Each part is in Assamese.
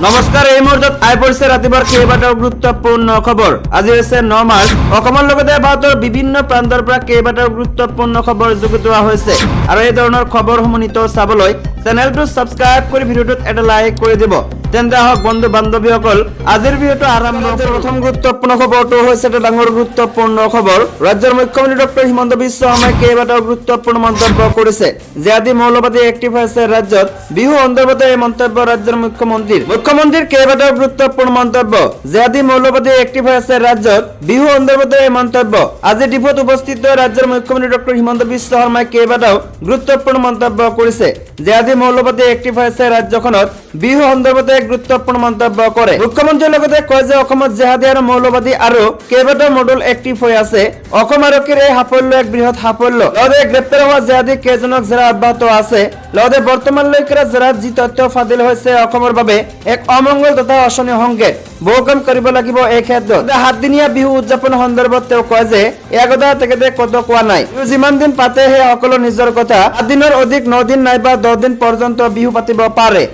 নমস্কাৰ এই মুহূৰ্তত আই পৰিছে ৰাতিপুৱাৰ কেইবাটাও গুৰুত্বপূৰ্ণ খবৰ। আজি হৈছে 9 মাৰ্চ। অসমৰ লগতে ভাৰতৰ বিভিন্ন প্ৰান্তৰ পৰা কেইবাটাও গুৰুত্বপূৰ্ণ খবৰ যুগুতোৱা হৈছে আৰু এই ধৰণৰ খবৰসমূহ নিতৌ চাবলৈ চেনেলটো সাবস্ক্ৰাইব কৰি ভিডিঅ'টোত এটা লাইক কৰি দিব। তেন্তে আহক বন্ধু বান্ধৱীসকল আজিৰ ভিডিঅ'টো আৰম্ভ কৰোঁ। প্ৰথম গুৰুত্বপূৰ্ণ খবৰটো হৈছে এটা ডাঙৰ গুৰুত্বপূৰ্ণ খবৰ। ৰাজ্যৰ মুখ্যমন্ত্ৰী ডক্টৰ হিমন্ত বিশ্ব শৰ্মাই কেইবাটাও গুৰুত্বপূৰ্ণ মন্তব্য কৰিছে যে আজি মৌলবাদী এক্টিভ হৈছে ৰাজ্যত। বিহু সন্দৰ্ভত এই মন্তব্য ৰাজ্যৰ মুখ্যমন্ত্ৰীৰ কেইবাটাও গুৰুত্বপূৰ্ণ মন্তব্য যে আজি মৌলবাদী এক্টিভ হৈছে ৰাজ্যত। বিহু সন্দৰ্ভত এই মন্তব্য আজি ডিপোত উপস্থিত ৰাজ্যৰ মুখ্যমন্ত্ৰী ডক্টৰ হিমন্ত বিশ্ব শৰ্মাই কেইবাটাও গুৰুত্বপূৰ্ণ মন্তব্য কৰিছে যে আজি মৌলবাদী এক্টিভ হৈছে ৰাজ্যখনত। বিহু সন্দৰ্ভত গুৰুত্বপূৰ্ণ মন্তব্য কৰে। মুখ্যমন্ত্ৰীয়ে লগতে কয় যে অসমত জেহাদী আৰু মৌলবাদী আৰু কেইবাটাও মডেল এক্টিভ হৈ আছে। অসম আৰক্ষীৰ এই সাফল্য এক বৃহৎ সাফল্য। লগতে গ্ৰেপ্তাৰ হোৱা জেহাদী কেইজনক জেৰা অব্যাহত আছে। লগতে বৰ্তমানলৈকে জেৰাত যি তথ্য ফাদিল হৈছে অসমৰ বাবে এক অমংগল তথা অশনীয় সংকেত। বহু কাম কৰিব লাগিব এই ক্ষেত্ৰত। 7 দিনীয়া বিহু উদযাপন সন্দৰ্ভত তেওঁ কয় যে এই কথা তেখেতে কত কোৱা নাই। যিমান দিন পাতে সেই সকলো নিজৰ কথা। 7 দিনৰ অধিক 9 দিন নাইবা 10 দিন পৰ্যন্ত বিহু পাতিব পাৰে।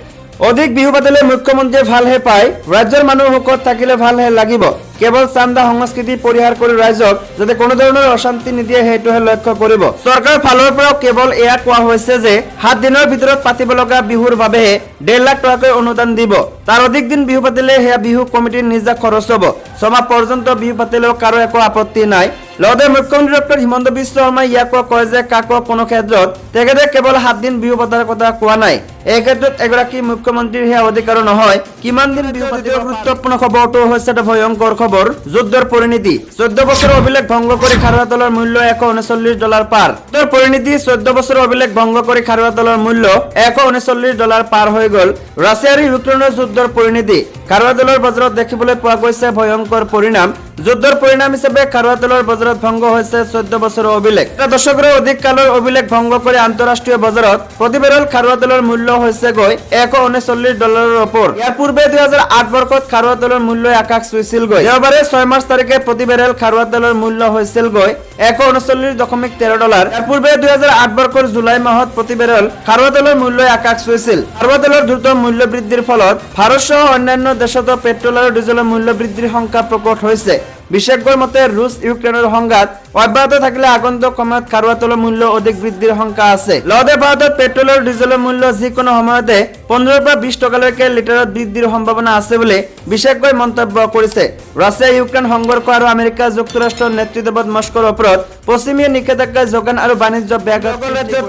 অধিক বিহু পাতিলে মুখ্যমন্ত্ৰীয়ে ভালহে পায়। ৰাজ্যৰ মানুহ সুখত থাকিলে ভালহে লাগিব। কেৱল চান্দা সংস্কৃতি পৰিহাৰ কৰি ৰাইজক যাতে কোনো ধৰণৰ অশান্তি নিদিয়ে সেইটোহে লক্ষ্য কৰিব। চৰকাৰৰ ফালৰ পৰাও কেৱল এয়া কোৱা হৈছে যে 7 দিনৰ ভিতৰত পাতিব লগা বিহুৰ বাবেহে 1.5 লাখ টকাকৈ অনুদান দিব। তাৰ অধিক দিন বিহু পাতিলে সেয়া বিহু কমিটিৰ নিজা খৰচ হ'ব। 6 মাহ পৰ্যন্ত বিহু পাতিলেও কাৰো একো আপত্তি নাই। লগতে মুখ্যমন্ত্ৰী ডক্টৰ হিমন্ত বিশ্ব শৰ্মাই ইয়াকো কয় যে কাকো কোনো ক্ষেত্ৰত তেখেতে কেৱল 7 দিন বিহু পতাৰ কথা কোৱা নাই। এই ক্ষেত্ৰত এগৰাকী মুখ্যমন্ত্ৰীৰ সেয়া অধিকাৰ নহয় কিমান দিন বিহু পাতিব। গুৰুত্বপূৰ্ণ খবৰটো হৈছে এটা ভয়ংকৰ খবৰ। যুদ্ধৰ পৰিণতি 14 বছৰৰ অভিলেখ ভংগ কৰি খাৰুৱা তেলৰ মূল্য $139 পাৰ। যুদ্ধৰ পৰিণতি 14 বছৰৰ অভিলেখ ভংগ কৰি খাৰুৱা তেলৰ মূল্য $139 পাৰ হৈ গ'ল। ৰাছিয়া আৰু ইউক্ৰেইনৰ যুদ্ধৰ পৰিণতি খাৰুৱা তেলৰ বজাৰত দেখিবলৈ পোৱা গৈছে ভয়ংকৰ পৰিণাম। যুদ্ধৰ পৰিণাম হিচাপে খাৰুৱা তেলৰ বজাৰত ভংগ হৈছে 14 বছৰৰ অভিলেখ। এটা দশকৰো অধিক কালৰ অভিলেখ ভংগ কৰি আন্তঃৰাষ্ট্ৰীয় বজাৰত প্ৰতি বেৰেল খাৰুৱা তেলৰ মূল্য হৈছে গৈ $139 ওপৰ। ইয়াৰ পূৰ্বে 2008 বৰ্ষত খাৰুৱা তেলৰ মূল্য আকাশ চুইছিল গৈ। দেওবাৰে 6 মাৰ্চ তাৰিখে প্ৰতি বেৰেল খাৰুৱা তেলৰ মূল্য হৈছিল গৈ $139.13। ইয়াৰ পূৰ্বে 2008 বৰ্ষৰ জুলাই মাহত প্ৰতি বেৰেল খাৰুৱা তেলৰ মূল্য আকাশ চুইছিল। খাৰুৱা তেলৰ দ্ৰুত মূল্য বৃদ্ধিৰ ফলত ভাৰত সহ অন্যান্য দেশতো পেট্ৰল আৰু ডিজেলৰ মূল্য বৃদ্ধিৰ শংকা প্ৰকট হৈছে। বিশেষজ্ঞৰ মতে ৰুছ ইউক্ৰেইনৰ সংঘাত অব্যাহত থাকিলে আগন্তুক সময়ত খাৰুৱা তেলৰ মূল্য অধিক বৃদ্ধিৰ শংকা আছে। লগতে ভাৰতত পেট্ৰল আৰু ডিজেলৰ মূল্য যিকোনো সময়তে 15 পৰা 20 টকালৈকে লিটাৰত বৃদ্ধিৰ সম্ভাৱনা আছে বুলি বিশেষজ্ঞই মন্তব্য কৰিছে। ৰাছিয়া ইউক্ৰেইন সংঘৰ্ষ আৰু আমেৰিকা যুক্তৰাষ্ট্ৰৰ নেতৃত্বত মস্কোৰ ওপৰত পশ্চিমীয়া নিষেধাজ্ঞা যোগান আৰু বাণিজ্য ব্যাঘাত।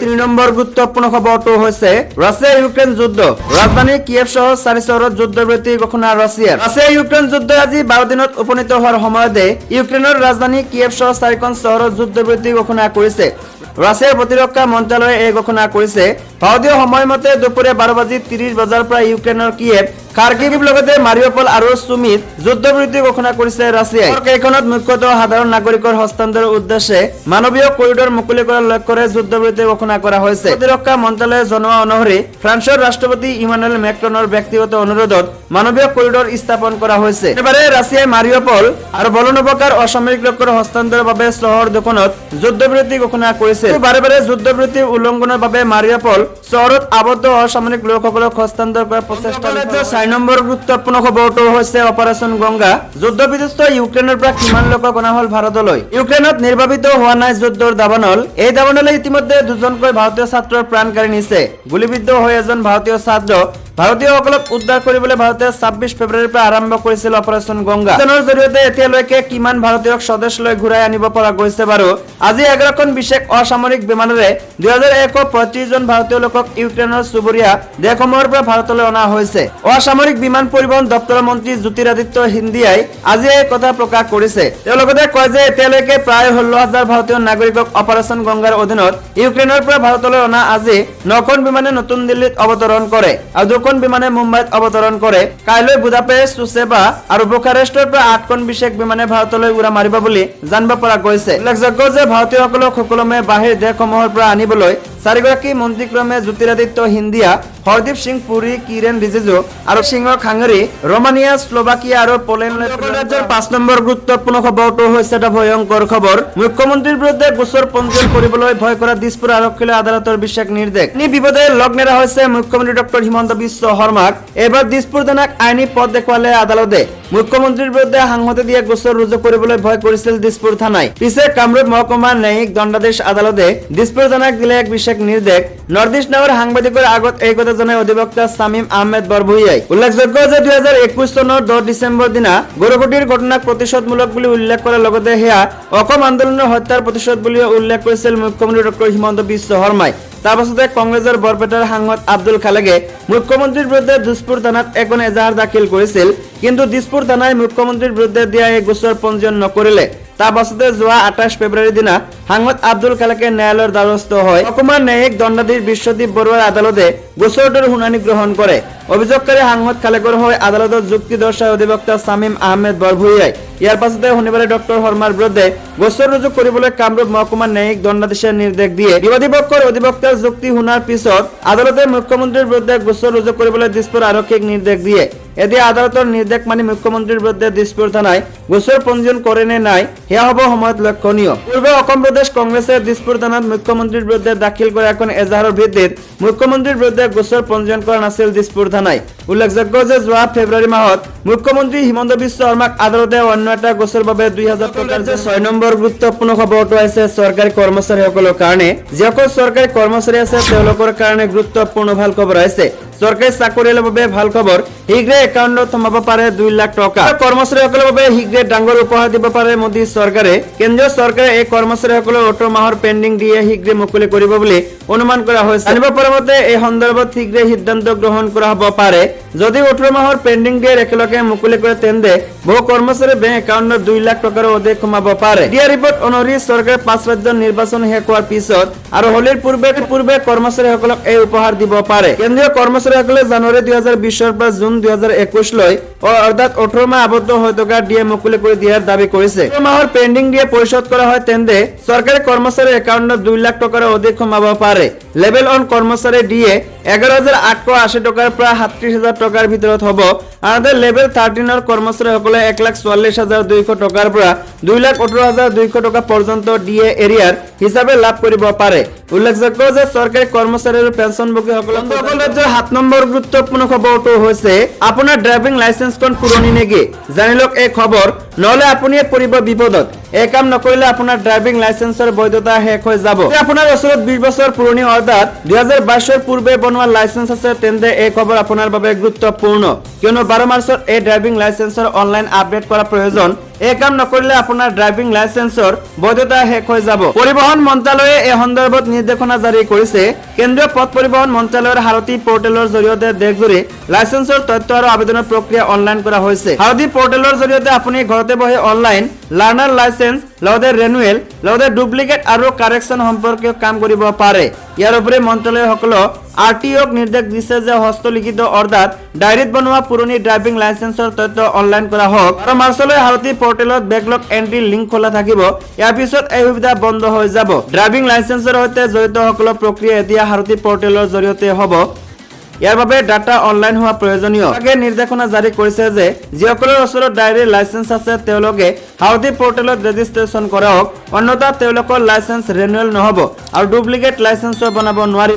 3 নম্বৰ গুৰুত্বপূৰ্ণ খবৰটো হৈছে ৰাছিয়া ইউক্ৰেইন যুদ্ধ। ৰাজধানী কিয়েভ সহ 4 চহৰত যুদ্ধবিৰতি ঘোষণা ৰাছিয়াৰ। ৰাছিয়া ইউক্ৰেইন যুদ্ধ আজি 12 দিনত উপনীত হোৱাৰ সময়ত ইউক্ৰেইনৰ ৰাজধানী কিয়েভ সহ 4খন চহৰত যুদ্ধবিৰতি ঘোষণা কৰিছে। ৰাছিয়াৰ প্ৰতিৰক্ষা মন্ত্ৰালয়ে এই ঘোষণা কৰিছে। ভাৰতীয় সময়মতে দুপৰীয়া 12:30 বজাৰ পৰা ইউক্ৰেইনৰ কিয়েভ, খাৰ্কিভ লগতে মাৰিউপল আৰু সুমিত যুদ্ধবিৰতি ঘোষণা কৰিছে ৰাছিয়াই। কেইখনত মুখ্যতঃ সাধাৰণ নাগৰিকৰ হস্তান্তৰৰ উদ্দেশ্যে মানৱীয় কৰিডৰ মুকলি কৰাৰ লক্ষ্যৰে যুদ্ধবিৰতি ঘোষণা কৰা হৈছে। প্ৰতিৰক্ষা মন্ত্ৰালয়ে জনোৱা অনুসৰি ফ্ৰান্সৰ ৰাষ্ট্ৰপতি ইমানুৱেল মেক্ৰনৰ ব্যক্তিগত অনুৰোধত মানৱীয় কৰিডৰ স্থাপন কৰা হৈছে। এবাৰে ৰাছিয়াই মাৰিউপল আৰু ভলোনোভকাৰ অসামৰিক লোকৰ হস্তান্তৰৰ বাবে চহৰ দুখনত যুদ্ধবিৰতি ঘোষণা কৰিছে। বাৰে বাৰে যুদ্ধবিৰতিৰ উলংঘনৰ বাবে মাৰিউপল চহৰত আবদ্ধ অসামৰিক লোকসকলক হস্তান্তৰ কৰাৰ প্ৰচেষ্টা। 4 নম্বৰ গুৰুত্বপূৰ্ণ খবৰটো হৈছে অপাৰেচন গংগা। যুদ্ধবিধ্বস্ত ইউক্ৰেইনৰ পৰা কিমান লোকক অনা হ'ল ভাৰতলৈ। ইউক্ৰেইনত নিৰ্বাপিত হোৱা নাই যুদ্ধৰ দাবানল। এই দাবানলে ইতিমধ্যে 2জনকৈ ভাৰতীয় ছাত্ৰৰ প্ৰাণ কাঢ়ি নিছে। গুলীবিদ্ধ হৈ এজন ভাৰতীয় ছাত্ৰ। ভাৰতীয়সকলক উদ্ধাৰ কৰিবলৈ ভাৰতে 26 ফেব্ৰুৱাৰীৰ পৰা আৰম্ভ কৰিছিল অপাৰেচন গংগা। জনৰ জৰিয়তে এতিয়ালৈকে কিমান ভাৰতীয়ক স্বদেশলৈ ঘূৰাই আনিব পৰা গৈছে বাৰু? আজি 11খন বিশেষ অসামৰিক বিমানেৰে 2135 জন ভাৰতীয় লোকক ইউক্ৰেইনৰ চুবুৰীয়া দেশসমূহৰ পৰা ভাৰতলৈ অনা হৈছে। অসামৰিক বিমান পৰিবহণ দপ্তৰৰ মন্ত্ৰী জ্যোতিৰাদিত্য সিন্ধিয়াই আজি এই কথা প্ৰকাশ কৰিছে। তেওঁ লগতে কয় যে এতিয়ালৈকে প্ৰায় 16,000 ভাৰতীয় নাগৰিকক অপাৰেচন গংগাৰ অধীনত ইউক্ৰেইনৰ পৰা ভাৰতলৈ অনা আজি 9খন বিমানে নতুন দিল্লীত অৱতৰণ কৰে আৰু 2খন বিমানে মুম্বাইত অৱতৰণ কৰে। কাইলৈ বুদাপেষ্ট, চুচেবা আৰু বুখাৰেষ্টৰ পৰা 8খন বিশেষ বিমানে ভাৰতলৈ উৰা মাৰিব বুলি জানিব পৰা গৈছে। উল্লেখযোগ্য যে ভাৰতীয়সকলক সুকলমে বাহিৰ দেশসমূহৰ পৰা আনিবলৈ চাৰিগৰাকী মন্ত্ৰীক্ৰমে জ্যোতিৰাদিত্য সিন্ধিয়া, হৰদীপ সিং পুৰী, কিৰেণ ৰিজিজু আৰু সিংহ খাংগেৰী ৰোমানিয়া, স্লোভাকিয়া আৰু পোলেণ্ড ৰাজ্যৰ 5 নম্বৰ গুৰুত্বপূৰ্ণ খবৰটো হৈছে এটা ভয়ংকৰ খবৰ। মুখ্যমন্ত্ৰীৰ বিৰুদ্ধে গোচৰ পঞ্জীয়ন কৰিবলৈ ভয় কৰা দিছপুৰ আৰক্ষীলৈ আদালতৰ বিশেষ নিৰ্দেশ। এই বিপদে লগ নেৰা হৈছে মুখ্যমন্ত্ৰী ডক্টৰ হিমন্ত বিশ্ব শৰ্মাক। এবাৰ দিছপুৰ থানাক আইনী পথ দেখুৱালে আদালতে। মুখ্যমন্ত্ৰীৰ বিৰুদ্ধে সাংসদে দিয়া গোচৰ ৰুজু কৰিবলৈ ভয় কৰিছিল দিছপুৰ থানাই। পিছে কামৰূপ মহকুমা ন্যায়িক দণ্ডাধীশ আদালতে দিছপুৰ থানাক দিলে এক বিশেষ নিৰ্দেশ। নৰ্থ ইষ্ট নাওৰ সাংবাদিকৰ আগত এই কথা জনাই অধিবক্তা শামীম আহমেদ বৰভূঞাই। উল্লেখযোগ্য যে 2021 চনৰ 10 ডিচেম্বৰ দিনা গৰুকটিৰ ঘটনাক প্ৰতিশোধমূলক বুলি উল্লেখ কৰাৰ লগতে সেয়া অসম আন্দোলনৰ হত্যাৰ প্ৰতিশোধ বুলিও উল্লেখ কৰিছিল মুখ্যমন্ত্ৰী ডক্টৰ হিমন্ত বিশ্ব শৰ্মাই। তাৰ পাছতে কংগ্ৰেছৰ বৰপেটাৰ সাংসদ আব্দুল খালেগে মুখ্যমন্ত্ৰীৰ বিৰুদ্ধে দিছপুৰ থানাত এখন এজাহাৰ দাখিল কৰিছিল। কিন্তু দিছপুৰ থানাই মুখ্যমন্ত্ৰীৰ বিৰুদ্ধে দিয়া এই গোচৰ পঞ্জীয়ন নকৰিলে। তাৰ পাছতে যোৱা 28 ফেব্ৰুৱাৰীৰ দিনা সাংসদ আব্দুল খালেকে ন্যায়ালয়ৰ দ্বাৰস্থ হয় মহকুমা ন্যায়িক দণ্ডাধীশ বিশ্বদীপ বৰুৱাৰ আদালতে গোচৰটোৰ শুনানি গ্ৰহণ কৰে। অভিযোগকাৰী সাংসদ খালেকৰ হৈ আদালতত যুক্তি দৰ্শাই অধিবক্তা শামীম আহমেদ বৰভূঞাই। ইয়াৰ পাছতে শনিবাৰে ডক্টৰ শৰ্মাৰ বিৰুদ্ধে গোচৰ ৰুজু কৰিবলৈ কামৰূপ মহকুমা ন্যায়িক দণ্ডাধীশে নিৰ্দেশ দিয়ে। বিবাদী পক্ষৰ অধিবক্তাৰ যুক্তি শুনাৰ পিছত আদালতে মুখ্যমন্ত্ৰীৰ বিৰুদ্ধে গোচৰ ৰুজু কৰিবলৈ দিছপুৰ আৰক্ষীক নিৰ্দেশ দিয়ে। এতিয়া আদালতৰ নিৰ্দেশ মানি মুখ্যমন্ত্ৰীৰ বিৰুদ্ধে দিছপুৰ থানাই গোচৰ পঞ্জীয়ন কৰে নে নাই সেয়া হ'ব সময়ত লক্ষণীয়। পূৰ্বে অসম প্ৰদেশ কংগ্ৰেছে দিছপুৰ থানাত মুখ্যমন্ত্ৰীৰ বিৰুদ্ধে দাখিল কৰা এখন এজাহাৰৰ ভিত্তিত মুখ্যমন্ত্ৰীৰ বিৰুদ্ধে গোচৰ পঞ্জীয়ন কৰা নাছিল দিছপুৰ থানাই। উল্লেখযোগ্য যে যোৱা ফেব্ৰুৱাৰী মাহত মুখ্যমন্ত্ৰী হিমন্ত বিশ্ব শৰ্মাক আদালতে অন্য এটা গোচৰৰ বাবে 2000 টকাৰ 6 নম্বৰ গুৰুত্বপূৰ্ণ খবৰটো আছে চৰকাৰী কৰ্মচাৰীসকলৰ কাৰণে। যিসকল চৰকাৰী কৰ্মচাৰী আছে তেওঁলোকৰ কাৰণে গুৰুত্বপূৰ্ণ ভাল খবৰ আছে। চৰকাৰী চাকৰিয়ালৰ বাবে ভাল খবৰ, শীঘ্ৰে একাউণ্টত সোমাব পাৰে 2 লাখ টকা। কৰ্মচাৰীসকলৰ বাবে শীঘ্ৰে ডাঙৰ উপহাৰ দিব পাৰে মোদী চৰকাৰে। কেন্দ্ৰীয় চৰকাৰে এই কৰ্মচাৰীসকলৰ 18 মাহৰ পেণ্ডিং দিয়ে শীঘ্ৰে মুকলি কৰিব বুলি অনুমান কৰা হৈছে। জানিব পৰা মতে এই সন্দৰ্ভত শীঘ্ৰে সিদ্ধান্ত গ্ৰহণ কৰা হ'ব পাৰে। যদি 18 মাহৰ পেণ্ডিং দিয়ে একেলগে মুকলি কৰে তেন্তে বহু কৰ্মচাৰী বেংক একাউণ্টত 2 লাখ টকাৰো অধিক সোমাব পাৰে। দিয়া ৰিপৰ্ট অনুসৰি চৰকাৰে 5 ৰাজ্যৰ নিৰ্বাচন শেষ হোৱাৰ পিছত আৰু হোলীৰ পূৰ্বে কৰ্মচাৰীসকলক এই উপহাৰ দিব পাৰে। কেন্দ্ৰীয় কৰ্মচাৰীসকলে জানুৱাৰী 2020 পৰা জুন 2021 লৈ অৰ্থাৎ 18 মাহ আবদ্ধ হৈ থকা দিয়ে মুকলি কৰি দিয়াৰ দাবী কৰিছে। 18 মাহৰ পেণ্ডিং দিয়ে পৰিশোধ কৰা হয় তেন্তে চৰকাৰী কৰ্মচাৰীৰ একাউণ্টত 2 লাখ টকাৰো অধিক সোমাব পাৰে। লেভেল অন কৰ্মচাৰী দিয়ে 11,880 টকাৰ পৰা 37,000 টকাৰ ভিতৰত হ'ব। আনহাতে লেভেল 13ৰ কৰ্মচাৰীসকলে 1,44,200 টকাৰ পৰা 2,18,200 টকা পৰ্যন্ত ডিএ এৰিয়াৰ হিচাপে লাভ কৰিব পাৰে। উল্লেখযোগ্য যে চৰকাৰী কৰ্মচাৰী আৰু পেঞ্চনভোগীসকলৰ ৰাজ্যৰ 7 নম্বৰ গুৰুত্বপূৰ্ণ খবৰটো হৈছে আপোনাৰ ড্ৰাইভিং লাইচেন্সখন পুৰণি নেকি? জানি লওক এই খবৰ, নহলে আপুনি পৰিব বিপদত। এই কাম নকৰিলে আপোনাৰ ড্ৰাইভিং লাইচেন্সৰ বৈধতা শেষ হৈ যাব। আপোনাৰ ওচৰত 20 বছৰ পুৰণি অৰ্থাৎ 2022 পূৰ্বে বনোৱা লাইচেন্স আছে তেন্তে এই খবৰ আপোনাৰ বাবে গুৰুত্বপূৰ্ণ, কিয়নো 12 মাৰ্চত এই ড্ৰাইভিং লাইচেন্সৰ অনলাইন আপডেট কৰা প্ৰয়োজন। এই কাম নকৰিলে আপোনাৰ ড্ৰাইভিং লাইচেন্সৰ বৈধতা শেষ হৈ যাব। পৰিবহণ মন্ত্ৰালয়ে এই সন্দৰ্ভত নিৰ্দেশনা জাৰি কৰিছে। কেন্দ্ৰীয় পথ পৰিবহণ মন্ত্ৰালয়ৰ সাৰথী পৰ্টেলৰ জৰিয়তে দেশজুৰি লাইচেন্সৰ তথ্য আৰু আবেদনৰ প্ৰক্ৰিয়া অনলাইন কৰা হৈছে। সাৰথী পৰ্টেলৰ জৰিয়তে আপুনি ঘৰতে বহি অনলাইন লাৰ্ণাৰ লাইচেন্স, লগতে ৰেনুৱেল, লগতে ডুপ্লিকেট আৰু কাৰেকশ্যন সম্পৰ্কীয় কাম কৰিব পাৰে। ইয়াৰ উপৰি মন্ত্ৰালয়সকলক আৰটিঅক নিৰ্দেশ দিছে যে হস্তলিখিত অৰ্থাৎ ডায়েৰীত বনোৱা পুৰণি ড্ৰাইভিং লাইচেন্সৰ তথ্য অনলাইন কৰা হওক। আৰু মাৰ্চলৈ সাৰথী পৰ্টেলত বেকলগ এন্ট্ৰি লিংক খোলা থাকিব। ইয়াৰ পিছত এই সুবিধা বন্ধ হৈ যাব। ড্ৰাইভিং লাইচেন্সৰ সৈতে জড়িত সকলো প্ৰক্ৰিয়া এতিয়া সাৰথী পৰ্টেলৰ জৰিয়তে হ'ব। ইয়াৰ বাবে ডাটা অনলাইন হোৱা প্ৰয়োজনীয়। নিৰ্দেশনা জাৰি কৰিছে যে যিসকলৰ ওচৰত ডায়েৰীৰ লাইচেন্স আছে তেওঁলোকে সাৰথী পৰ্টেলত ৰেজিষ্ট্ৰেশ্যন কৰক, অন্যথা তেওঁলোকৰ লাইচেন্স ৰিনিউৱেল নহ'ব আৰু ডুপ্লিকেট লাইচেন্সো বনাব নোৱাৰিব।